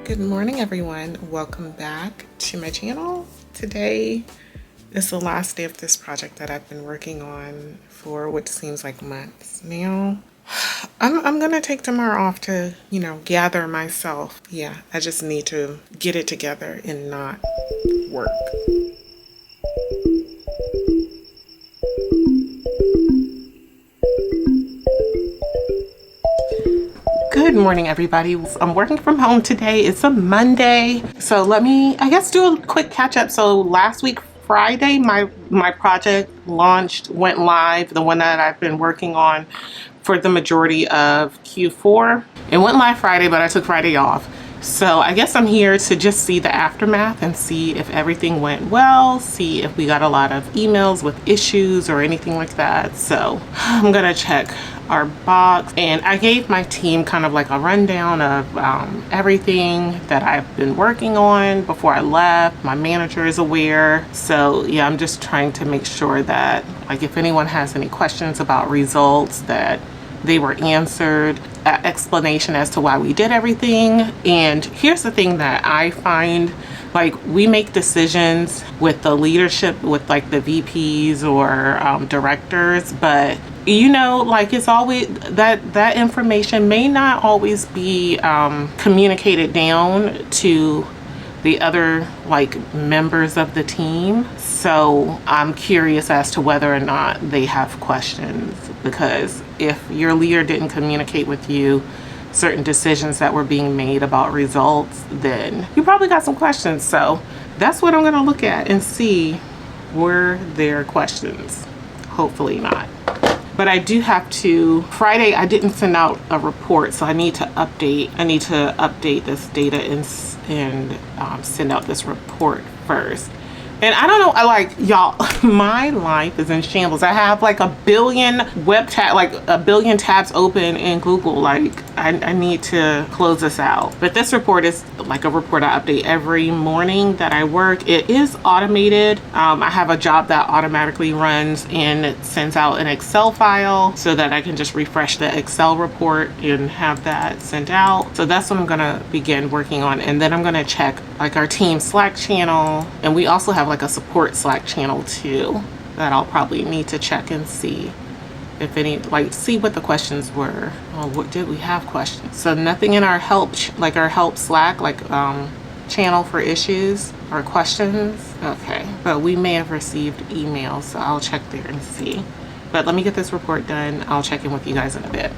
Good morning, everyone. Welcome back to my channel. Today is the last day of this project that I've been working on for what seems like months now. I'm gonna take tomorrow off to, gather myself. Yeah, I just need to get it together and not work. Good morning, everybody. I'm working from home today. It's a Monday. So let me, do a quick catch up. So last week, Friday, my project went live, the one that I've been working on for the majority of Q4. It went live Friday, but I took Friday off. So I guess I'm here to just see the aftermath and see if everything went well, see if we got a lot of emails with issues or anything like that. So I'm gonna check our box, and I gave my team kind of like a rundown of everything that I've been working on before I left. My manager is aware. So yeah, I'm just trying to make sure that if anyone has any questions about results, that they were answered, explanation as to why we did everything. And here's the thing that I find, we make decisions with the leadership, with the VPs or directors, but it's always that information may not always be communicated down to the other members of the team. So I'm curious as to whether or not they have questions, because if your leader didn't communicate with you certain decisions that were being made about results, then you probably got some questions. So that's what I'm going to look at and see, were there questions. Hopefully not. But I do have to, Friday I didn't send out a report, so I need to update this data and send out this report first. And I don't know, y'all, my life is in shambles. I have a billion a billion tabs open in Google. I need to close this out. But this report is a report I update every morning that I work. It is automated. I have a job that automatically runs and it sends out an Excel file so that I can just refresh the Excel report and have that sent out. So that's what I'm gonna begin working on. And then I'm gonna check our team Slack channel. And we also have a support Slack channel too that I'll probably need to check and see if any, see what the questions were. Oh, what did we have questions? So nothing in our help, our help Slack, channel for issues or questions. Okay, but we may have received emails, so I'll check there and see. But let me get this report done. I'll check in with you guys in a bit.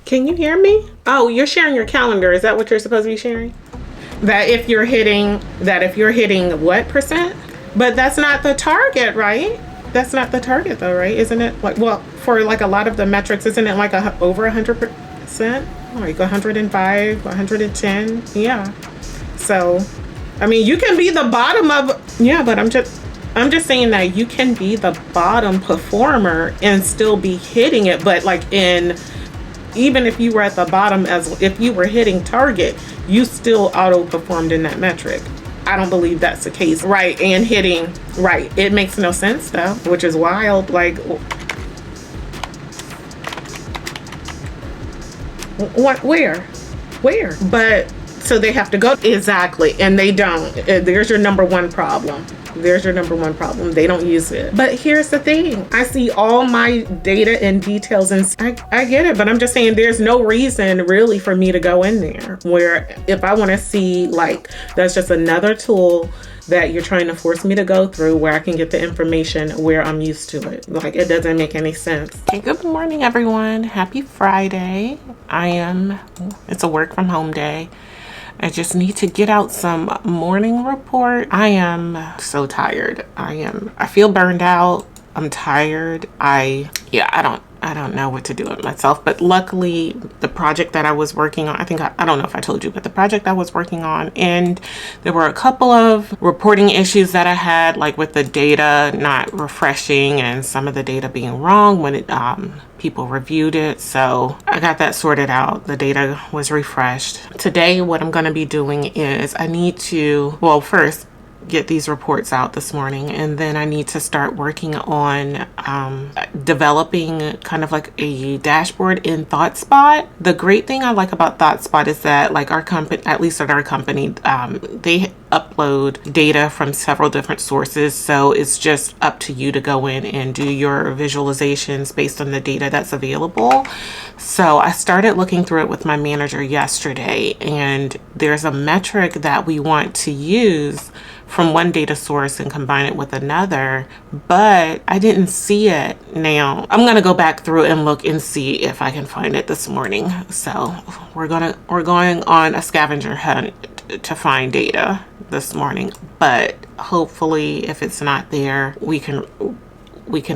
Can you hear me? Oh, you're sharing your calendar. Is that what you're supposed to be sharing? That if you're hitting what percent? But that's not the target, right? That's not the target though, right? Isn't it for a lot of the metrics, isn't it over 100%? 105, 110? Yeah. So, I mean, you can be the bottom of, yeah, but I'm just saying that you can be the bottom performer and still be hitting it, but even if you were at the bottom, as if you were hitting target, you still auto performed in that metric. I don't believe that's the case, right? And hitting, right? It makes no sense though, which is wild. What? Where? But so they have to go, exactly, and they don't. There's your number one problem. They don't use it. But here's the thing. I see all my data and details, and I get it, but I'm just saying there's no reason really for me to go in there, where if I want to see, that's just another tool that you're trying to force me to go through, where I can get the information where I'm used to it. It doesn't make any sense. Okay, good morning, everyone. Happy Friday. It's a work from home day. I just need to get out some morning report. I am so tired. I feel burned out. I'm tired. I don't know what to do with myself. But luckily, the project that I was working on, I don't know if I told you, but the project I was working on, and there were a couple of reporting issues that I had, like with the data not refreshing and some of the data being wrong when it people reviewed it. So I got that sorted out. The data was refreshed. Today, what I'm going to be doing is I need to, well, first get these reports out this morning, and then I need to start working on developing kind of like a dashboard in ThoughtSpot. The great thing I like about ThoughtSpot is that, like, our company, at least at our company, they upload data from several different sources, so it's just up to you to go in and do your visualizations based on the data that's available. So I started looking through it with my manager yesterday, and there's a metric that we want to use from one data source and combine it with another, but I didn't see it. Now I'm gonna go back through and look and see if I can find it this morning. So we're going on a scavenger hunt to find data this morning, but hopefully if it's not there, we can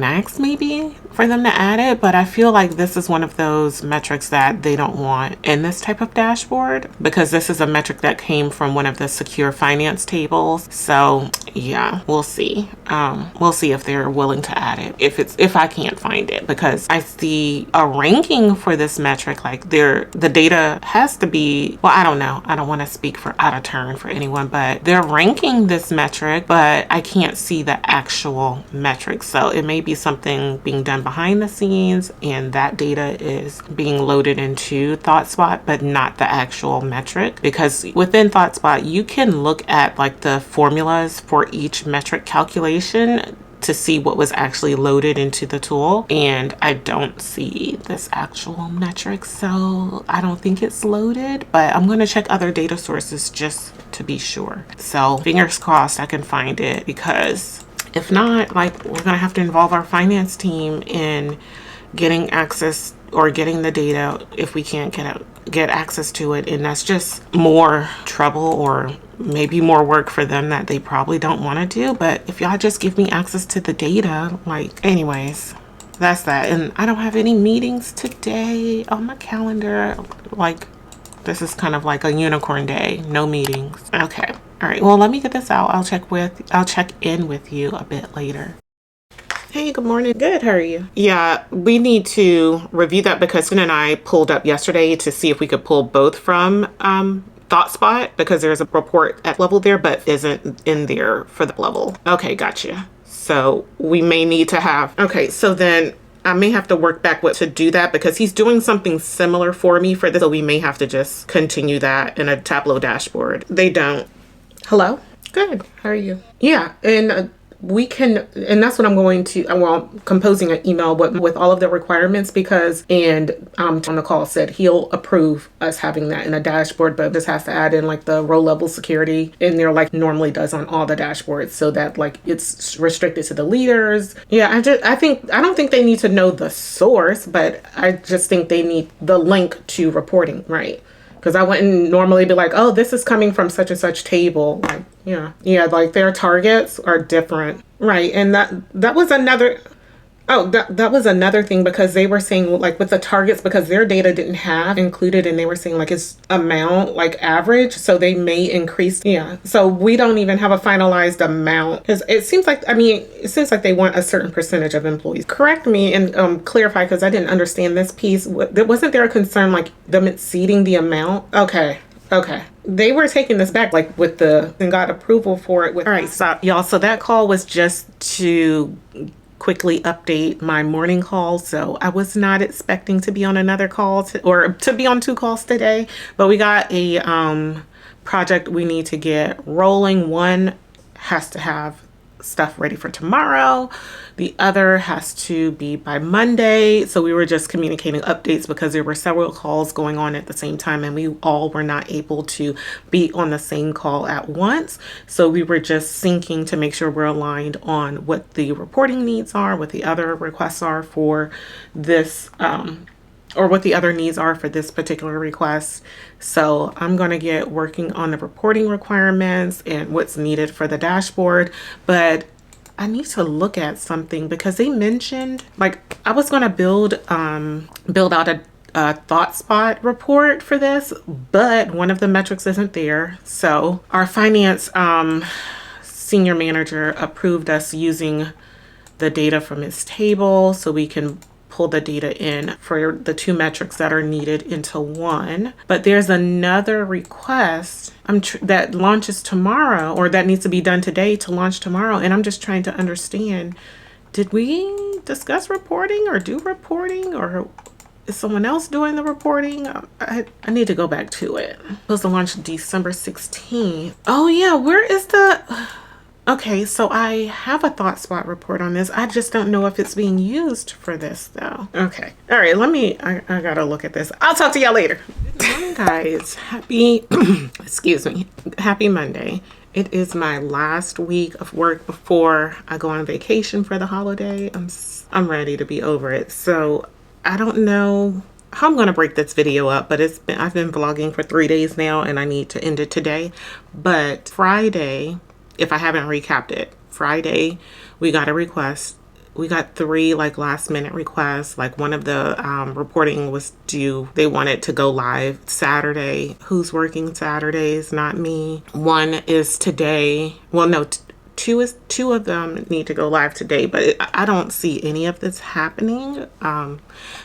ask maybe for them to add it. But I feel like this is one of those metrics that they don't want in this type of dashboard, because this is a metric that came from one of the secure finance tables. So yeah, we'll see. We'll see if they're willing to add it, if I can't find it, because I see a ranking for this metric, like the data has to be, well, I don't know, I don't want to speak for out of turn for anyone, but they're ranking this metric, but I can't see the actual metric. So it may be something being done behind the scenes, and that data is being loaded into ThoughtSpot, but not the actual metric. Because within ThoughtSpot, you can look at like the formulas for each metric calculation to see what was actually loaded into the tool, and I don't see this actual metric, so I don't think it's loaded, but I'm going to check other data sources just to be sure. So fingers crossed I can find it, because if not, like, we're gonna have to involve our finance team in getting access or getting the data if we can't get access to it, and that's just more trouble or maybe more work for them that they probably don't want to do. But if y'all just give me access to the data, like, anyways, that's that. And I don't have any meetings today on my calendar. Like, this is kind of like a unicorn day, no meetings. Okay. All right, well, let me get this out. I'll check in with you a bit later. Hey, good morning. Good, how are you? Yeah, we need to review that because Sin and I pulled up yesterday to see if we could pull both from ThoughtSpot, because there's a report at level there, but isn't in there for the level. Okay, gotcha. So we may need to have, okay, so then I may have to work back to do that, because he's doing something similar for me for this. So we may have to just continue that in a Tableau dashboard. They don't. Hello? Good. How are you? Yeah. And we can, and that's what I'm going to, well, composing an email with all of the requirements, because, and on the call said he'll approve us having that in a dashboard, but this has to add in like the row level security in there, like normally does on all the dashboards, so that like it's restricted to the leaders. Yeah, I don't think they need to know the source, but I just think they need the link to reporting, right? Because I wouldn't normally be like, oh, this is coming from such and such table. Like, yeah, like their targets are different. Right. And that was another, that was another thing, because they were saying like with the targets, because their data didn't have included, and they were saying like it's amount, like average. So they may increase. Yeah. So we don't even have a finalized amount, because it seems like they want a certain percentage of employees. Correct me and clarify, because I didn't understand this piece. Wasn't there a concern like them exceeding the amount? Okay. They were taking this back like and got approval for it. All right. So y'all, so that call was just to quickly update my morning call. So I was not expecting to be on another call or to be on 2 calls today, but we got a project we need to get rolling. One has to have stuff ready for tomorrow. The other has to be by Monday. So we were just communicating updates, because there were several calls going on at the same time, and we all were not able to be on the same call at once. So we were just syncing to make sure we're aligned on what the reporting needs are, what the other requests are for this, or what the other needs are for this particular request. So I'm going to get working on the reporting requirements and what's needed for the dashboard. But I need to look at something because they mentioned, like, I was going to build out a thought spot report for this, but one of the metrics isn't there. So our finance senior manager approved us using the data from his table so we can pull the data in for the two metrics that are needed into one. But there's another request that launches tomorrow, or that needs to be done today to launch tomorrow. And I'm just trying to understand, did we discuss reporting or do reporting, or is someone else doing the reporting? I need to go back to it. Supposed to launch December 16th. Oh yeah, where is the... Okay, so I have a thought spot report on this. I just don't know if it's being used for this though. Okay. All right, I gotta look at this. I'll talk to y'all later. Good morning, guys. Happy, excuse me, happy Monday. It is my last week of work before I go on vacation for the holiday. I'm ready to be over it. So I don't know how I'm gonna break this video up, but I've been vlogging for 3 days now and I need to end it today. But Friday, if I haven't recapped it, Friday, we got a request. We got 3 like last minute requests. Like one of the reporting was due. They wanted to go live Saturday. Who's working Saturdays? Not me. One is today. Well, no, two of them need to go live today, but I don't see any of this happening.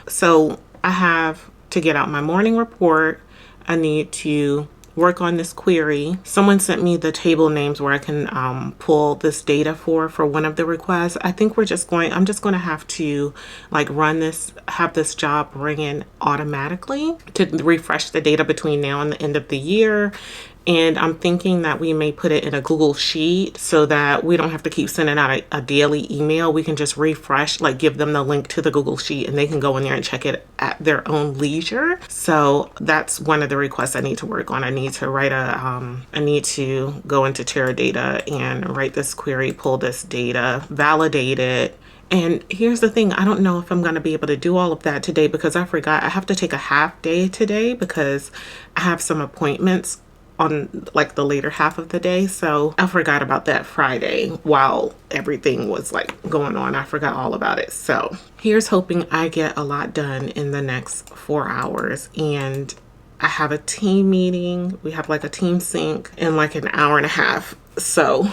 So I have to get out my morning report. I need to work on this query. Someone sent me the table names where I can pull this data for one of the requests. I think I'm just going to have to like have this job ring in automatically to refresh the data between now and the end of the year. And I'm thinking that we may put it in a Google Sheet so that we don't have to keep sending out a daily email. We can just refresh, like give them the link to the Google Sheet and they can go in there and check it at their own leisure. So that's one of the requests I need to work on. I need to write I need to go into Teradata and write this query, pull this data, validate it. And here's the thing, I don't know if I'm going to be able to do all of that today because I forgot I have to take a half day today because I have some appointments on like the later half of the day. So I forgot about that Friday while everything was like going on. I forgot all about it. So here's hoping I get a lot done in the next 4 hours. And I have a team meeting. We have like a team sync in like an hour and a half. So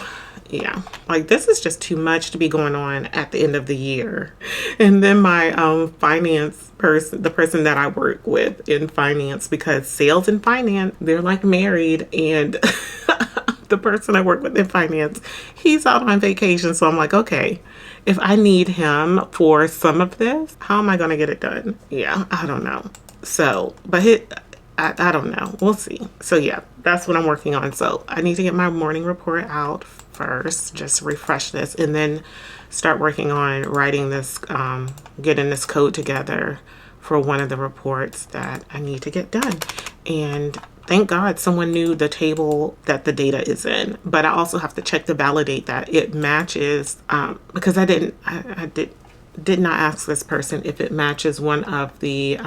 yeah, like this is just too much to be going on at the end of the year. And then my finance person, the person that I work with in finance, because sales and finance, they're like married, and the person I work with in finance, he's out on vacation. So I'm like, okay, if I need him for some of this, how am I going to get it done? Yeah, I don't know. So, but I don't know. We'll see. So yeah, that's what I'm working on. So I need to get my morning report out first, just refresh this, and then start working on writing this, getting this code together for one of the reports that I need to get done. And thank God someone knew the table that the data is in, but I also have to check to validate that it matches, because I did not ask this person if it matches one of the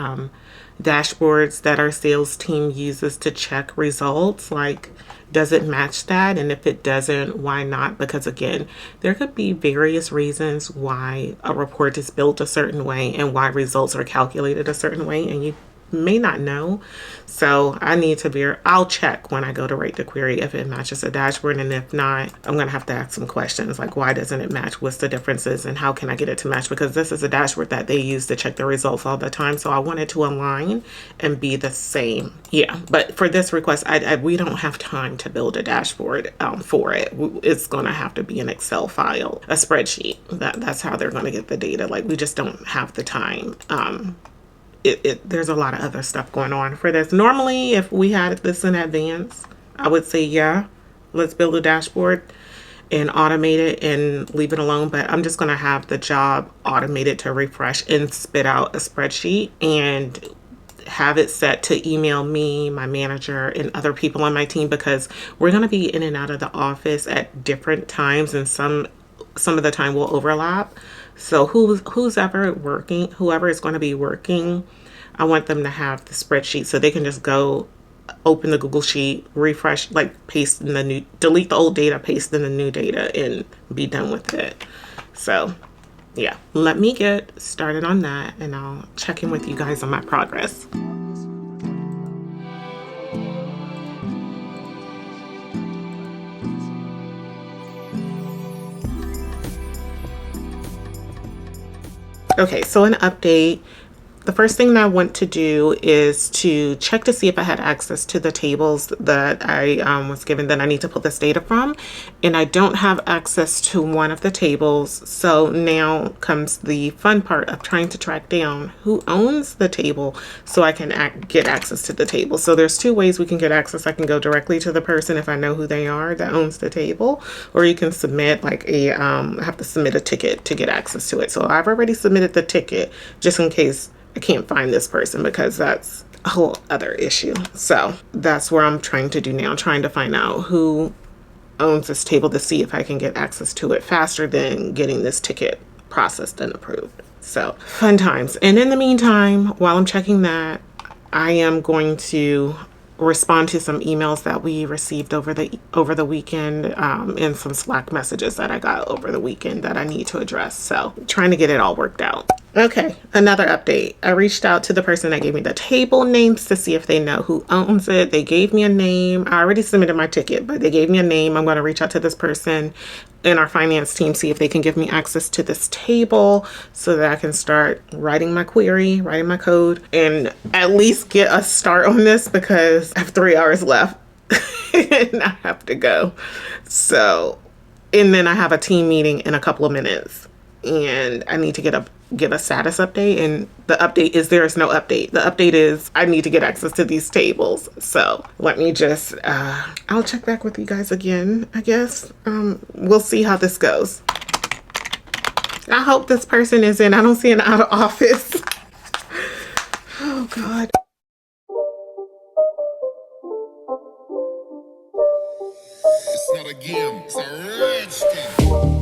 dashboards that our sales team uses to check results. Like, does it match that? And if it doesn't, why not? Because again, there could be various reasons why a report is built a certain way and why results are calculated a certain way, and you may not know. So I need to I'll check when I go to write the query if it matches a dashboard, and if not, I'm gonna have to ask some questions like, why doesn't it match? What's the differences and how can I get it to match? Because this is a dashboard that they use to check the results all the time, so I want it to align and be the same. Yeah, but for this request, we don't have time to build a dashboard for it. It's gonna have to be an Excel file, a spreadsheet. That's how they're gonna get the data. Like, we just don't have the time. There's a lot of other stuff going on for this. Normally, if we had this in advance, I would say, yeah, let's build a dashboard and automate it and leave it alone. But I'm just going to have the job automated to refresh and spit out a spreadsheet and have it set to email me, my manager, and other people on my team, because we're going to be in and out of the office at different times, and some of the time will overlap. So whoever is going to be working, I want them to have the spreadsheet so they can just go open the Google Sheet, refresh, like paste in the new, delete the old data, paste in the new data, and be done with it. So yeah, let me get started on that and I'll check in with you guys on my progress. Okay, so an update. The first thing that I want to do is to check to see if I had access to the tables that I was given that I need to pull this data from. And I don't have access to one of the tables. So now comes the fun part of trying to track down who owns the table so I can get access to the table. So there's two ways we can get access. I can go directly to the person if I know who they are that owns the table, or you can submit like a, have to submit a ticket to get access to it. So I've already submitted the ticket just in case I can't find this person, because that's a whole other issue. So that's where I'm trying to do now, trying to find out who owns this table to see if I can get access to it faster than getting this ticket processed and approved. So fun times. And in the meantime, while I'm checking that, I am going to respond to some emails that we received over the weekend, and some Slack messages that I got over the weekend that I need to address. So trying to get it all worked out. Okay, another update. I reached out to the person that gave me the table names to see if they know who owns it. They gave me a name. I already submitted my ticket, but they gave me a name. I'm going to reach out to this person in our finance team, see if they can give me access to this table so that I can start writing my query, writing my code, and at least get a start on this, because I have 3 hours left and I have to go. So, and then I have a team meeting in a couple of minutes and I need to give a status update, and the update is there is no update. The update is I need to get access to these tables. So let me just I'll check back with you guys again, I guess. We'll see how this goes. I hope this person is in. I don't see an out of office. Oh God. It's not a game, it's a rich thing.